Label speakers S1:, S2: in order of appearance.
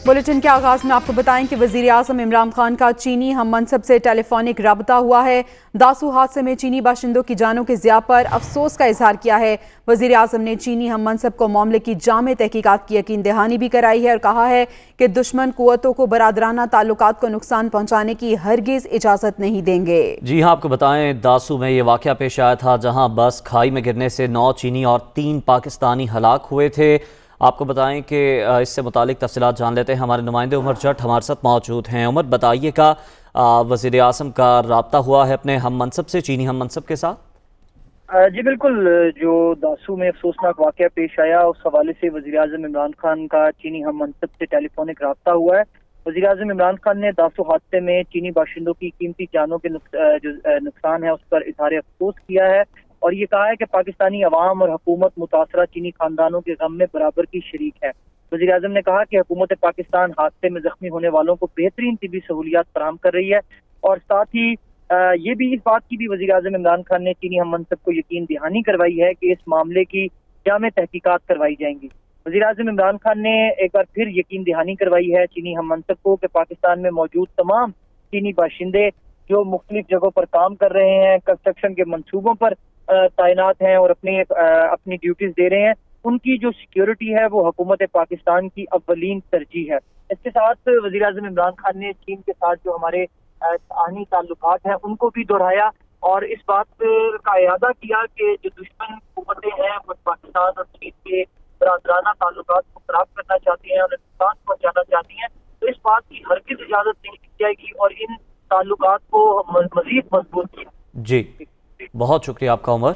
S1: Bulletin کے آغاز میں آپ کو بتائیں کہ وزیراعظم عمران خان کا چینی ہم منصب سے ٹیلیفونک رابطہ ہوا ہے۔ داسو حادثے میں چینی باشندوں کی جانوں کے ضیاع پر افسوس کا اظہار کیا ہے۔ وزیراعظم نے چینی ہم منصب کو معاملے کی جامع تحقیقات کی یقین دہانی بھی کرائی ہے اور کہا ہے کہ دشمن قوتوں کو برادرانہ تعلقات کو نقصان پہنچانے کی ہرگز اجازت نہیں دیں گے۔
S2: جی ہاں، آپ کو بتائیں داسو میں یہ واقعہ پیش آیا تھا جہاں بس کھائی میں گرنے سے 9 چینی اور 3 پاکستانی ہلاک ہوئے تھے۔ آپ کو بتائیں کہ اس سے متعلق تفصیلات جان لیتے ہیں، ہمارے نمائندے عمر جٹ ہمارے ساتھ موجود ہیں۔ عمر بتائیے کہ وزیر اعظم کا رابطہ ہوا ہے اپنے ہم منصب سے، چینی ہم منصب کے ساتھ؟
S3: جی بالکل، جو داسو میں افسوسناک واقعہ پیش آیا اس حوالے سے وزیر اعظم عمران خان کا چینی ہم منصب سے ٹیلیفونک رابطہ ہوا ہے۔ وزیر اعظم عمران خان نے داسو حادثے میں چینی باشندوں کی قیمتی جانوں کے جو نقصان ہے اس پر اظہار افسوس کیا ہے اور یہ کہا ہے کہ پاکستانی عوام اور حکومت متاثرہ چینی خاندانوں کے غم میں برابر کی شریک ہے۔ وزیر اعظم نے کہا کہ حکومت پاکستان حادثے میں زخمی ہونے والوں کو بہترین طبی سہولیات فراہم کر رہی ہے اور ساتھ ہی یہ بھی اس بات کی بھی وزیر اعظم عمران خان نے چینی ہم منصب کو یقین دہانی کروائی ہے کہ اس معاملے کی جامع تحقیقات کروائی جائیں گی۔ وزیر اعظم عمران خان نے ایک بار پھر یقین دہانی کروائی ہے چینی ہم منصب کو کہ پاکستان میں موجود تمام چینی باشندے جو مختلف جگہوں پر کام کر رہے ہیں، کنسٹرکشن کے منصوبوں پر تعینات ہیں اور اپنی ڈیوٹیز دے رہے ہیں، ان کی جو سیکیورٹی ہے وہ حکومت پاکستان کی اولین ترجیح ہے۔ اس کے ساتھ وزیر اعظم عمران خان نے چین کے ساتھ جو ہمارے آہنی تعلقات ہیں ان کو بھی دہرایا اور اس بات کا اعادہ کیا کہ جو دشمن قوتیں ہیں وہ پاکستان اور چین کے برادرانہ تعلقات کو خراب کرنا چاہتی ہیں اور نقصان پہنچانا چاہتی ہیں، تو اس بات کی ہرگز اجازت نہیں دی جائے گی اور ان تعلقات کو مزید مضبوط کیا۔
S2: جی بہت شکریہ آپ کا عمر۔